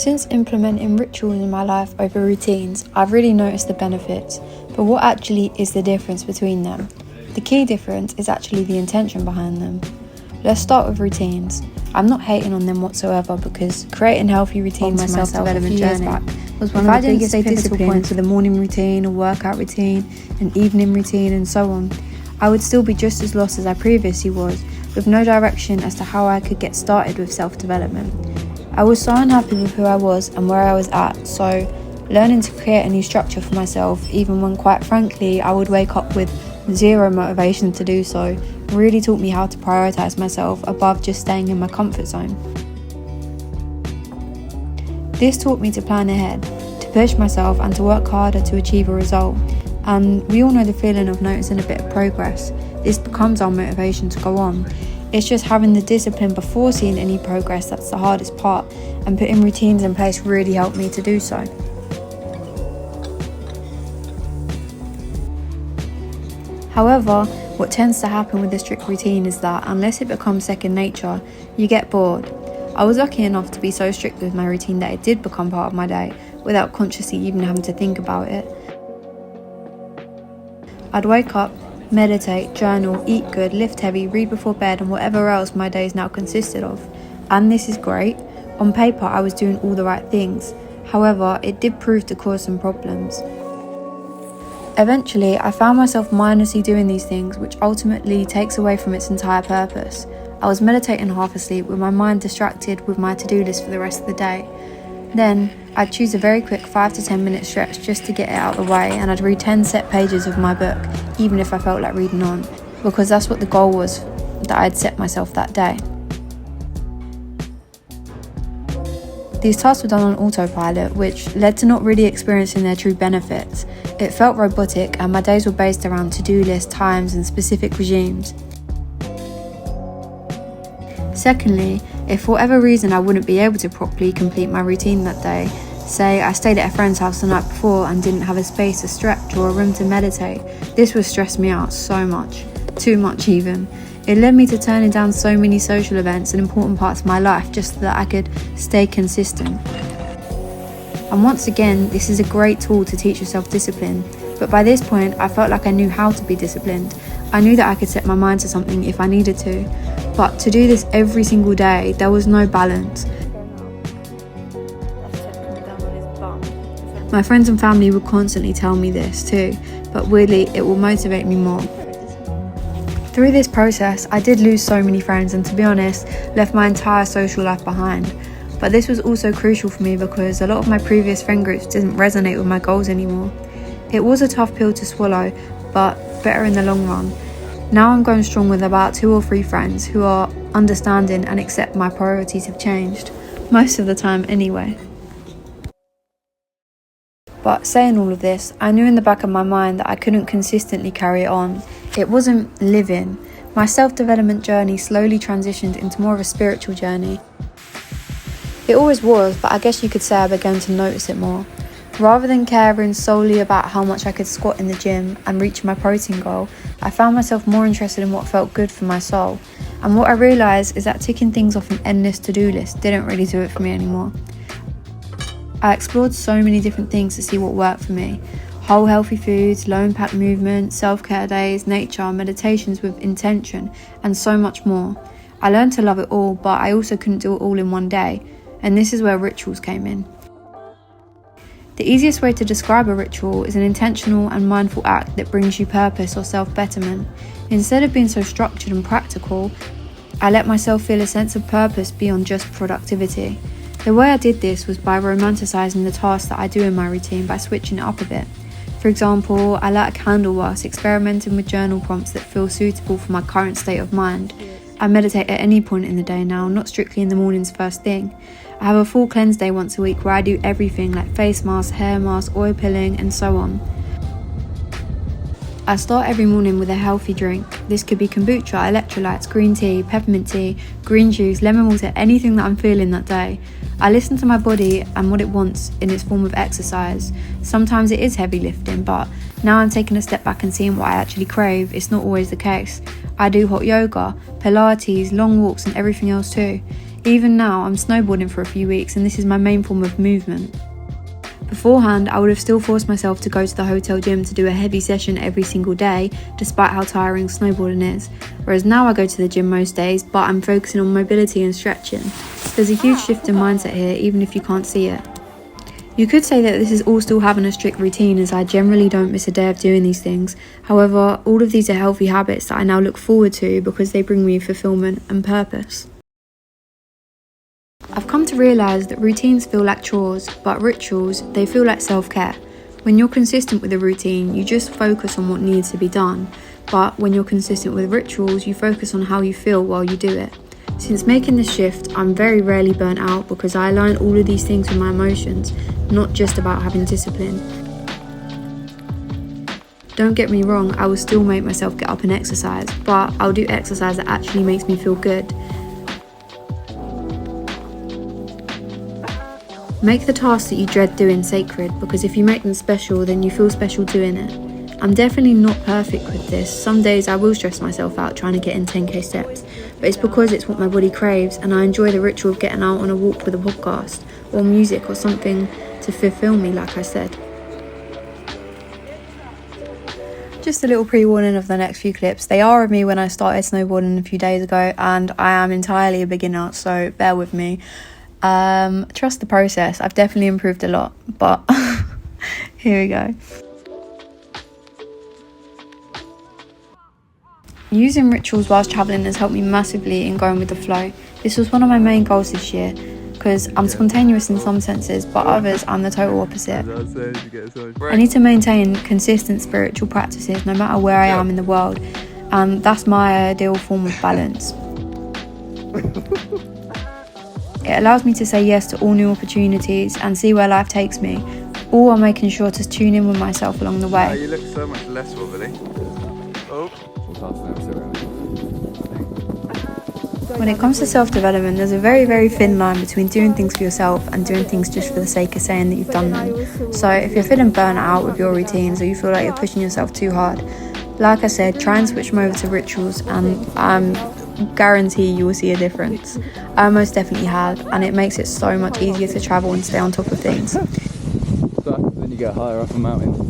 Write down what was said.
Since implementing rituals in my life over routines, I've really noticed the benefits, but what actually is the difference between them? The key difference is actually the intention behind them. Let's start with routines. I'm not hating on them whatsoever because creating healthy routines for my self-development journey was one of the biggest pivotal points with a morning routine, a workout routine, an evening routine and so on. I would still be just as lost as I previously was, with no direction as to how I could get started with self-development. I was so unhappy with who I was and where I was at, so learning to create a new structure for myself, even when quite frankly I would wake up with zero motivation to do so, really taught me how to prioritise myself above just staying in my comfort zone. This taught me to plan ahead, to push myself and to work harder to achieve a result. And we all know the feeling of noticing a bit of progress. This becomes our motivation to go on. It's just having the discipline before seeing any progress that's the hardest part, and putting routines in place really helped me to do so. However, what tends to happen with a strict routine is that unless it becomes second nature, you get bored. I was lucky enough to be so strict with my routine that it did become part of my day without consciously even having to think about it. I'd wake up, meditate, journal, eat good, lift heavy, read before bed and whatever else my days now consisted of. And this is great. On paper I was doing all the right things. However, it did prove to cause some problems. Eventually, I found myself mindlessly doing these things, which ultimately takes away from its entire purpose. I was meditating half asleep with my mind distracted with my to-do list for the rest of the day. Then, I'd choose a very quick 5 to 10 minute stretch just to get it out of the way, and I'd read 10 set pages of my book, even if I felt like reading on, because that's what the goal was that I'd set myself that day. These tasks were done on autopilot, which led to not really experiencing their true benefits. It felt robotic, and my days were based around to-do lists, times, and specific regimes. Secondly, if for whatever reason I wouldn't be able to properly complete my routine that day, say I stayed at a friend's house the night before and didn't have a space to stretch or a room to meditate, this would stress me out so much, too much even. It led me to turning down so many social events and important parts of my life just so that I could stay consistent. And once again, this is a great tool to teach yourself discipline, but by this point I felt like I knew how to be disciplined. I knew that I could set my mind to something if I needed to, but to do this every single day, there was no balance. My friends and family would constantly tell me this too, but weirdly it will motivate me more. Through this process, I did lose so many friends and, to be honest, left my entire social life behind. But this was also crucial for me because a lot of my previous friend groups didn't resonate with my goals anymore. It was a tough pill to swallow, but better in the long run. Now I'm going strong with about 2 or 3 friends who are understanding and accept my priorities have changed, most of the time anyway. But saying all of this, I knew in the back of my mind that I couldn't consistently carry it on. It wasn't living. My self-development journey slowly transitioned into more of a spiritual journey. It always was, but I guess you could say I began to notice it more. Rather than caring solely about how much I could squat in the gym and reach my protein goal, I found myself more interested in what felt good for my soul. And what I realised is that ticking things off an endless to-do list didn't really do it for me anymore. I explored so many different things to see what worked for me. Whole healthy foods, low impact movement, self-care days, nature, meditations with intention, and so much more. I learned to love it all, but I also couldn't do it all in one day, and this is where rituals came in. The easiest way to describe a ritual is an intentional and mindful act that brings you purpose or self-betterment. Instead of being so structured and practical, I let myself feel a sense of purpose beyond just productivity. The way I did this was by romanticising the tasks that I do in my routine by switching it up a bit. For example, I light a candle whilst experimenting with journal prompts that feel suitable for my current state of mind. I meditate at any point in the day now, not strictly in the mornings first thing. I have a full cleanse day once a week where I do everything like face mask, hair mask, oil peeling and so on. I start every morning with a healthy drink. This could be kombucha, electrolytes, green tea, peppermint tea, green juice, lemon water, anything that I'm feeling that day. I listen to my body and what it wants in its form of exercise. Sometimes it is heavy lifting, but now I'm taking a step back and seeing what I actually crave. It's not always the case. I do hot yoga, Pilates, long walks and everything else too. Even now, I'm snowboarding for a few weeks and this is my main form of movement. Beforehand, I would have still forced myself to go to the hotel gym to do a heavy session every single day, despite how tiring snowboarding is. Whereas now I go to the gym most days, but I'm focusing on mobility and stretching. There's a huge shift in mindset here, even if you can't see it. You could say that this is all still having a strict routine, as I generally don't miss a day of doing these things. However, all of these are healthy habits that I now look forward to because they bring me fulfillment and purpose. I've come to realise that routines feel like chores, but rituals, they feel like self-care. When you're consistent with a routine, you just focus on what needs to be done. But when you're consistent with rituals, you focus on how you feel while you do it. Since making this shift, I'm very rarely burnt out because I align all of these things with my emotions, not just about having discipline. Don't get me wrong, I will still make myself get up and exercise, but I'll do exercise that actually makes me feel good. Make the tasks that you dread doing sacred, because if you make them special, then you feel special doing it. I'm definitely not perfect with this. Some days I will stress myself out trying to get in 10k steps, but it's because it's what my body craves and I enjoy the ritual of getting out on a walk with a podcast or music or something to fulfill me, like I said. Just a little pre-warning of the next few clips. They are of me when I started snowboarding a few days ago and I am entirely a beginner, so bear with me. Trust the process. I've definitely improved a lot, but here we go. Using rituals whilst travelling has helped me massively in going with the flow. This was one of my main goals this year, because I'm spontaneous in some senses, but others I'm the total opposite. I need to maintain consistent spiritual practices no matter where I am in the world, and that's my ideal form of balance. It allows me to say yes to all new opportunities and see where life takes me, all while making sure to tune in with myself along the way. You look so much less wobbly. Oh. When it comes to self-development, there's a very, very thin line between doing things for yourself and doing things just for the sake of saying that you've done them. So if you're feeling burnt out with your routines or you feel like you're pushing yourself too hard, like I said, try and switch them over to rituals and guarantee you will see a difference. I most definitely have, and it makes it so much easier to travel and stay on top of things. So what happens when you get higher up a mountain?